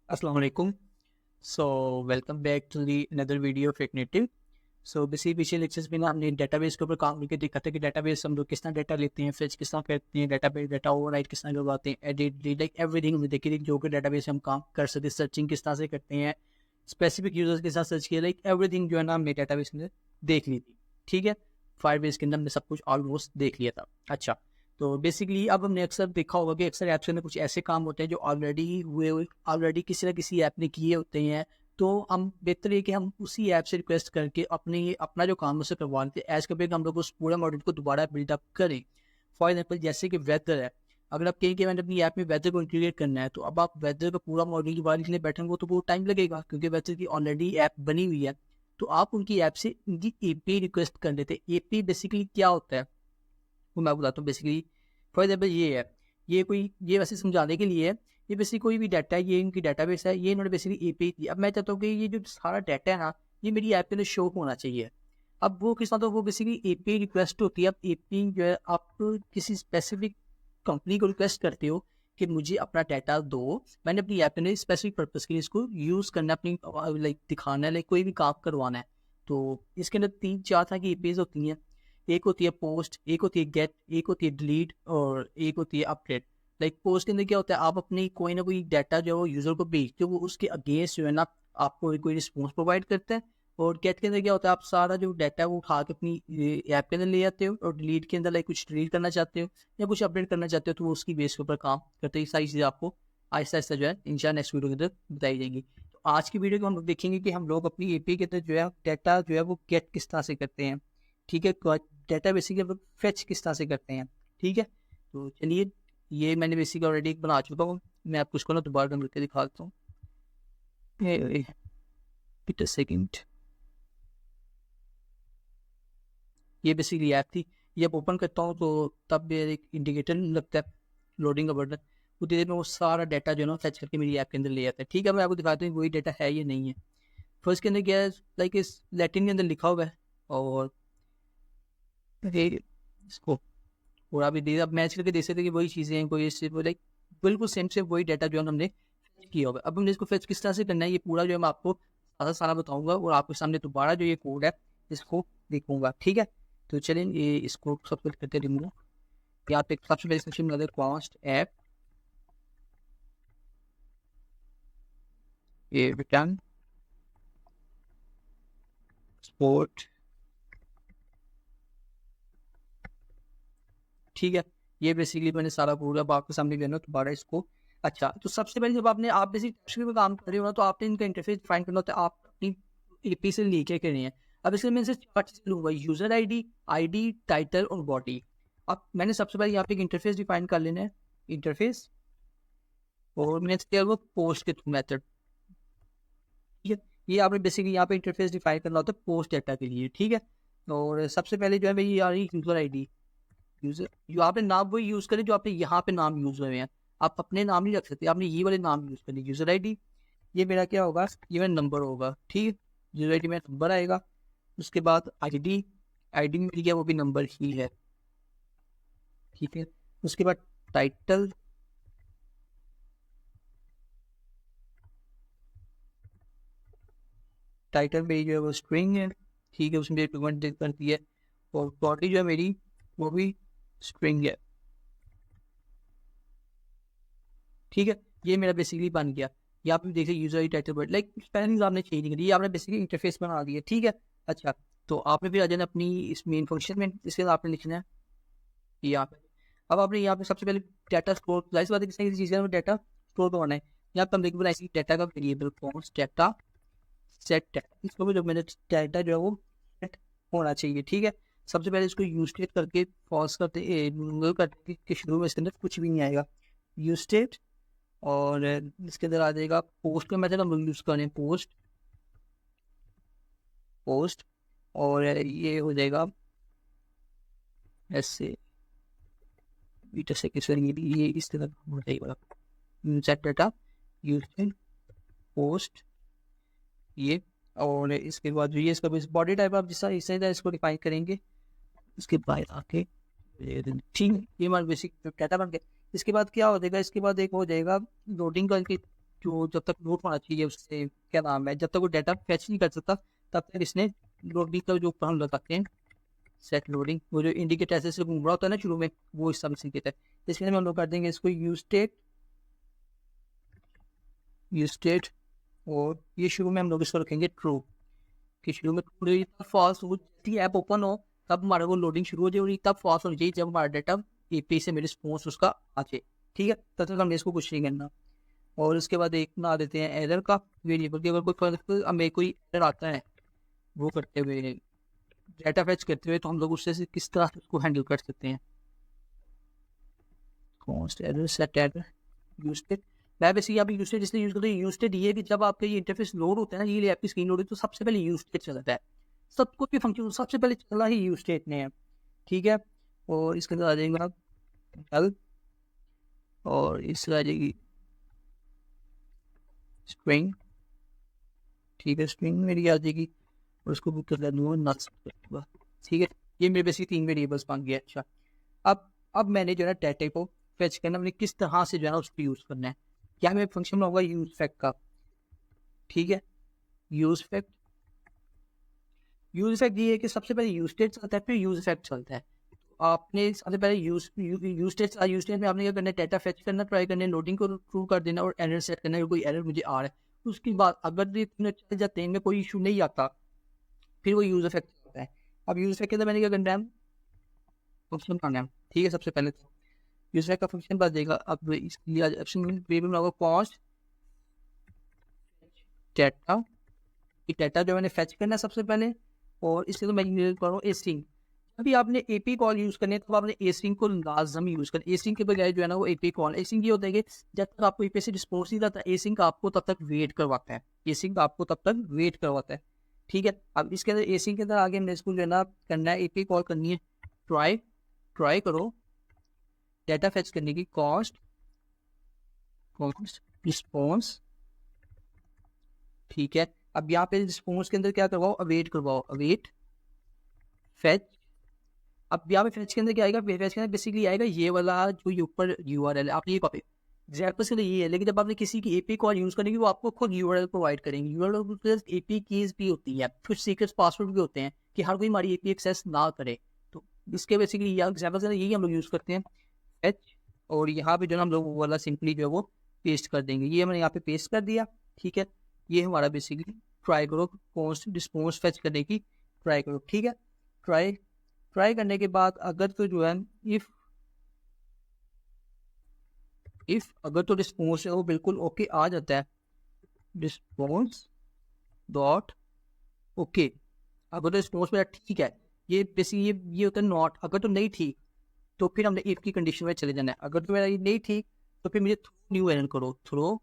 अस्सलाम वालेकुम। So welcome back to the another video of Ignitive. So basically पिछले lectures में ना हमने डेटाबेस के ऊपर काम करके देखा था कि डेटाबेस हम लोग किस तरह डेटा लेते हैं, फेच किस तरह करते हैं, डेटाबेस डेटा ओवरराइट किस तरह करवाते हैं, एडिट लाइक एवरीथिंग हमने देखी थी जो कि डेटाबेस हम काम कर सकते, सर्चिंग किस तरह से करते हैं, स्पेसिफिक यूजर्स के साथ सर्च किया, लाइक एवरीथिंग जो है ना हमने डेटाबेस में देख ली थी। ठीक है, फायरबेस के अंदर हमने सब कुछ ऑलमोस्ट देख लिया था। अच्छा, तो बेसिकली अब हमने अक्सर देखा होगा कि अक्सर ऐप्स के अंदर कुछ ऐसे काम होते हैं जो ऑलरेडी किसी ना किसी ऐप ने किए होते हैं। तो हम बेहतर है कि हम उसी ऐप से रिक्वेस्ट करके अपना जो काम है उसे करवा लेते हैं, एज कम्पेयर हम लोग उस पूरा मॉडल को दोबारा बिल्डअप करें। फॉर एग्जाम्पल जैसे कि वेदर है, अगर आप कहीं कि मैंने अपनी ऐप में वेदर को इंटीग्रेट करना है, तो अब आप वेदर का पूरा मॉडल दोबारा लिखने बैठेंगे तो वो टाइम लगेगा, क्योंकि वेदर की ऑलरेडी ऐप बनी हुई है। तो आप उनकी ऐप से उनकी एपीआई रिक्वेस्ट कर लेते हैं। एपीआई बेसिकली क्या होता है वो मैं बताता हूँ। बेसिकली फॉर एग्जाम्पल ये वैसे समझाने के लिए है। ये बेसिकली कोई भी डाटा है, ये इनकी डाटाबेस है, ये इन्होंने बेसिकली एपीआई दी। अब मैं चाहता हूँ कि ये जो सारा डाटा है ना, ये मेरी ऐप के अंदर शो होना चाहिए। अब वो किस तरह, तो वो बेसिकली एपीआई रिक्वेस्ट होती है। अब एपीआई जो है, आप किसी स्पेसिफिक कंपनी को रिक्वेस्ट करते हो कि मुझे अपना डाटा दो, मैंने अपनी ऐप में स्पेसिफिक पर्पज के लिए इसको यूज़ करना है, अपनी लाइक दिखाना है, लाइक कोई भी काम करवाना है। तो इसके अंदर 3-4 तरह की एपीआईज होती हैं। एक होती है पोस्ट, एक होती है गेट, एक होती है डिलीट और एक होती है अपडेट। लाइक पोस्ट के अंदर क्या होता है, आप अपनी कोई ना कोई डाटा जो है वो यूजर को भेजते हो, वो उसके अगेंस्ट जो है ना आपको कोई रिस्पॉन्स प्रोवाइड करता है। और गेट के अंदर क्या होता है, आप सारा जो डाटा है वो उठा के अपनी ऐप के अंदर ले आते हो। और डिलीट के अंदर लाइक कुछ डिलीट करना चाहते हो या कुछ अपडेट करना चाहते हो, तो वो उसकी बेस के ऊपर काम करते हैं। सारी चीज़ें आपको आहिस्ता आहिस्ता जो है इंशाल्लाह नेक्स्ट वीडियो के अंदर बताई जाएंगी। तो आज की वीडियो को हम लोग देखेंगे कि हम लोग अपनी एपीआई के अंदर जो है डाटा जो है वो गेट किस तरह से करते हैं। ठीक है, डाटा बेसिकली हम लोग फेच किस तरह से करते हैं। ठीक है, तो चलिए, ये मैंने बेसिकली ऑलरेडी एक बना चुका हूँ, मैं आपको उसको ना दोबारा रन करके दिखा देता हूँ। वेट अ सेकंड, ये बेसिकली ऐप थी। ये अब ओपन करता हूँ तो तब मेरे एक इंडिकेटर लगता है, लोडिंग का बटन। उतनी देर में वो सारा डाटा जो है ना फेच करके मेरी ऐप के अंदर ले आता है। ठीक है, मैं आपको दिखाता हूँ वही डाटा है या नहीं है। फर्स्ट के अंदर क्या है, लाइक इस लैटिन के अंदर लिखा हुआ है। और इसको पूरा भी दे, अब मैच करके देख सकते कि वही चीज़ें हैं, कोई इससे लाइक बिल्कुल सेम से वही डाटा जो है हमने फेच किया होगा। अब हमने इसको फेच किस तरह से करना है, ये पूरा जो है मैं आपको सारा सारा बताऊंगा और आपके सामने दोबारा जो ये कोड है इसको देखूंगा। ठीक है, तो चलिए ये इसको सबसे करते रिमूव। यहाँ पे सबसे पहले सेक्शन में कॉस्ट ऐप, ये रिटर्न स्पोर्ट। ठीक है, ये बेसिकली मैंने सारा पूरा आपके सामने लेना दोबारा इसको। अच्छा, तो सबसे पहले जब आप बेसिक टेक्स्ट में काम कर रहे हो ना, तो आपने इनका इंटरफेस डिफाइन करना होता है, आप अपनी एपी से लेके करनी है। अब इसलिए मैं इनसे 4 चीज़ें लूँगा, यूजर आईडी, आईडी, टाइटल और बॉडी। अब मैंने सबसे पहले यहाँ पे एक इंटरफेस डिफाइन कर लेना है, इंटरफेस। और मैंने किया वो पोस्ट के थ्रू मेथड। ठीक है, ये आपने बेसिकली यहाँ पे इंटरफेस डिफाइन करना होता है पोस्ट डाटा के लिए। ठीक है, और सबसे पहले जो है मेरी आ रही यूजर आईडी। यूजर जो आपने नाम वही यूज करें जो आपने यहाँ पे नाम यूज हुए हैं। आप अपने नाम नहीं रख सकते, आपने ये वाले नाम यूज करने। यूजर आईडी, ये मेरा क्या होगा, ये मेरा नंबर होगा। ठीक है, यूजर आईडी में नंबर आएगा। उसके बाद आईडी, आईडी में क्या वो भी नंबर ही है। ठीक है, उसके बाद टाइटल, टाइटल में जो है वो स्ट्रिंग है। ठीक है, उसमें पेमेंट करती है। और बॉडी जो है मेरी वो भी स्ट्रिंग है। ठीक है, ये मेरा बेसिकली बन गया। यहाँ पे देखिए user I title word, like spelling आपने चेंज नहीं करी, ये आपने बेसिकली इंटरफेस बना दिया। ठीक है, अच्छा, तो आपने फिर आ जाना अपनी इस मेन फंक्शन में, इसके बाद आपने लिखना है यहाँ पे। अब आपने यहाँ पे सबसे पहले डाटा स्टोर, जाहिर सी बात है किसी चीज़ का डाटा स्टोर करवाना है। यहाँ पे हम देखिए ऐसी डाटा का variable const data set data, इसको भी जो मैंने डाटा जो है वो सेट होना चाहिए। ठीक है, सबसे पहले इसको यूज स्टेट करके पॉज करते करते कि शुरू में इसके अंदर कुछ भी नहीं आएगा। यूज स्टेट, और इसके अंदर आ जाएगा पोस्ट का मेथड हम यूज करें, पोस्ट पोस्ट। और ये हो जाएगा ऐसे बीटा से किस ये इस तरह हो जाएगा सेट डाटा यूज पोस्ट ये। और इसके बाद जो ये इसका बॉडी टाइप आप जिस इस तरह इसको डिफाइन करेंगे। इसके बाद आके ठीक, ये हमारा बेसिक डाटा बन गया। इसके बाद क्या हो जाएगा, इसके बाद एक हो जाएगा लोडिंग का जो जब तक लोड होना चाहिए उससे क्या नाम है, जब तक वो डाटा फैच नहीं कर सकता तब तक इसने लोडिंग का जो ऊपर हम लगाते हैं सेट लोडिंग, वो जो इंडिकेटर ऐसे से घूम रहा होता है ना शुरू में, वो इस सब इंडिकेटर। इसके लिए हम लोग कर देंगे इसको यूज स्टेट, और ये शुरू में हम लोग इसको रखेंगे ट्रू, कि शुरू में ट्रू फॉल्स हो, जैसे ऐप ओपन हो तब हमारे को लोडिंग शुरू हो जाएगी, तब फॉल्स होनी चाहिए जब हमारा डाटा एपीआई से मेरे रिस्पॉन्स उसका आ जाए। ठीक है, तब तक हमने इसको कुछ नहीं करना। और उसके बाद एक बना देते हैं एरर का वेरिएबल, की अगर कोई हमें कोई एरर आता है वो करते हुए, डाटा फैच करते हुए, तो हम लोग उससे किस तरह उसको हैंडल कर सकते हैं। Const error set error used, मैं वैसे यहाँ पे यूस्टेड इसलिए यूज करता हूँ, यूस्टेड ये है कि जब आपका ये इंटरफेस लोड होता है ना, ये आपकी स्क्रीन लोड होती है, तो सबसे पहले यूस्टेड चलता है, सब कुछ भी फंक्शन सबसे पहले चला ही यूस्टेड ने है। ठीक है, और इसके अंदर आ जाएंगे आप हेल्प, और इससे आ जाएगी स्ट्रिंग। ठीक है, स्ट्रिंग मेरी आ जाएगी, और उसको बुक कर दूंगा नट्स। ठीक है, ये मेरे बेसिक 3 वेरिएबल्स बन गया। अच्छा, अब मैंने जो है ना डाटा को फेच करना, मैंने किस तरह से जो है ना उसको यूज़ करना है, क्या मेरे फंक्शन में होगा यूज फैक्ट का। ठीक है, यूज फैक्ट ये है कि सबसे पहले यूज स्टेट चलता है, फिर यूज फैक्ट चलता है। आपने सबसे पहले यूज स्टेट में आपने क्या करना है, डाटा फेच करना, ट्राई करना है, लोडिंग को ट्रू कर देना, और एरर सेट करना है, कोई एरर मुझे आ रहा है। उसके बाद अगर ये तीनों चल जाते हैं, इनमें कोई इशू नहीं आता, फिर वो यूज इफेक्ट होता है। अब यूज इफेक्ट के अंदर मैंने क्या करना है, फंक्शन बनाना है। ठीक है, सबसे पहले तो यूज इफेक्ट का फंक्शन बन जाएगा। अब इसलिए ऑप्शन वेरिएबल में होगा कॉस्ट डाटा, डाटा जो मैंने फेच करना है सबसे पहले, और इसलिए तो मैं यूज कर रहा हूँ ए स्ट्रिंग। अभी आपने एपी कॉल यूज करने तो आपने ए स्ट्रिंग को लाजमी यूज करना। ए स्ट्रिंग के बजाय जो है ना वो एपी कॉल, ए स्ट्रिंग ये होता है कि जब तक आपको एपी से रिस्पॉन्स नहीं आता, ए स्ट्रिंग आपको तब तक वेट करवाता है, ए स्ट्रिंग आपको तब तक वेट करवाता है। ठीक है, अब इसके अंदर ए स्ट्रिंग के अंदर आगे हमने इसको जो है ना करना है, एपी कॉल करनी है, ट्राई करो डाटा फेच करने की, कॉस्ट रिस्पॉन्स। ठीक है, अब यहाँ पे रिस्पॉन्स के अंदर क्या करवाओ, अवेट करवाओ, अवेट फेच। अब यहाँ पे फेच के अंदर क्या आएगा, फेच के अंदर बेसिकली आएगा ये वाला जो ये ऊपर यूआरएल है, आपने ये कॉपी एग्जाम्पल के लिए ये है। लेकिन जब आपने किसी की एपी कॉल यूज करेंगे, वो आपको खुद यूआरएल प्रोवाइड करेंगे। यूआरएल एपी कीज भी होती है, कुछ सीक्रेट पासवर्ड भी होते हैं कि हर कोई हमारी एपी एक्सेस ना करे। तो इसके बेसिकली एग्जाम्पल से यही हम लोग यूज करते हैं फेच, और यहाँ पे जो है हम लोग वो वाला सिंपली जो है वो पेस्ट कर देंगे। ये हमने यहाँ पे पेस्ट कर दिया। ठीक है, ये हमारा बेसिकली ट्राई करो कॉन्स्ट रिस्पॉन्स फेच करने की ट्राई करो। ठीक है, ट्राई करने के बाद अगर तो जो है इफ अगर तो रिस्पॉन्स है वो बिल्कुल ओके आ जाता है, रिस्पॉन्स डॉट ओके, अगर तो रिस्पॉन्स मेरा ठीक है, ये बेसिकली ये होता है नॉट। अगर तो नहीं ठीक तो फिर हमने इफ की कंडीशन में चले जाना है। अगर तो मेरा ये नहीं ठीक तो फिर मुझे थ्रो न्यू एरर करो, थ्रो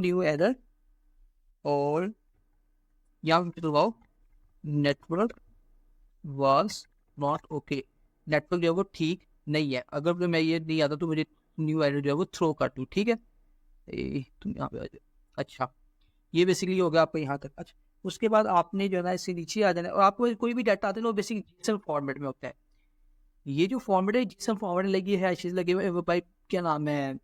न्यू एरर, और यहाँ पे करवाओ network was not okay, network जो है वो ठीक नहीं है। अगर मैं ये नहीं आता तो मुझे न्यू एरर जो है वो थ्रो कर दूँ। ठीक है, तुम यहाँ पे आ जाओ। अच्छा, ये बेसिकली हो गया आपको यहाँ तक। अच्छा, उसके बाद आपने जो है ना इससे नीचे आ जाना है, और आपको कोई भी डाटा आता है ना वो बेसिकली जीएसएम फॉर्मेट में होता है। ये जो फॉर्मेट है जीएसएम फॉर्मेट लगी है, चीज़ लगे हुए वो भाई क्या नाम है,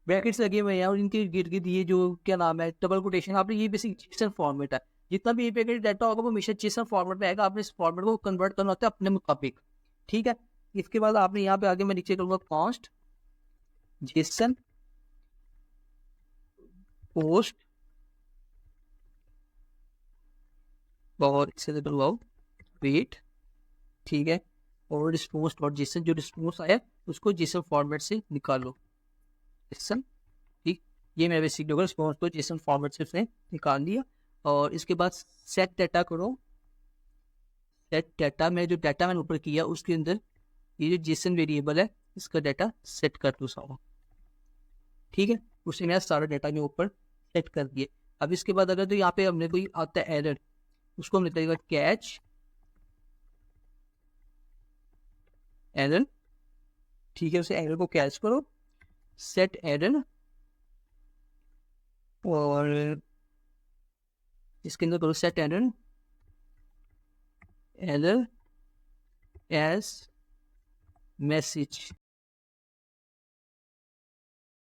ब्रैकेट्स लगे हुए हैं, और इनके गिर्द गिर्द ये जो क्या नाम है डबल कोटेशन, आपने ये बेसिक जीएसएम फॉर्मेट है। जितना भी एपीआई डाटा होगा वो हमेशा जीएसएम फॉर्मेट में आएगा, आपने इस फॉर्मेट को कन्वर्ट करना होता है अपने मुताबिक। ठीक है, इसके बाद आपने यहाँ पे आगे मैं नीचे करूँगा कॉन्स्ट जेसन पोस्ट, और इससे करवाओ वेट। ठीक है, और रिस्पॉन्स डॉट जेसन, जो रिस्पॉन्स आया उसको जेसन फॉर्मेट से निकालो, जेसन। ठीक, ये मेरा बेसिक होगा, रिस्पॉन्स को जेसन फॉर्मेट से उसने निकाल लिया। और इसके बाद सेट डाटा करो, सेट डाटा में जो डाटा मैंने ऊपर किया उसके अंदर ये जो जेसन वेरिएबल है इसका डाटा सेट कर दो सारा। ठीक है, उससे मेरा सारा डाटा के ऊपर सेट कर दिए। अब इसके बाद अगर तो यहाँ पे हमने कोई आता है एरर, उसको हमने करेगा कैच एरर। ठीक है, उसे एरर को कैच करो, सेट एरर, और इसके अंदर करो set error error as message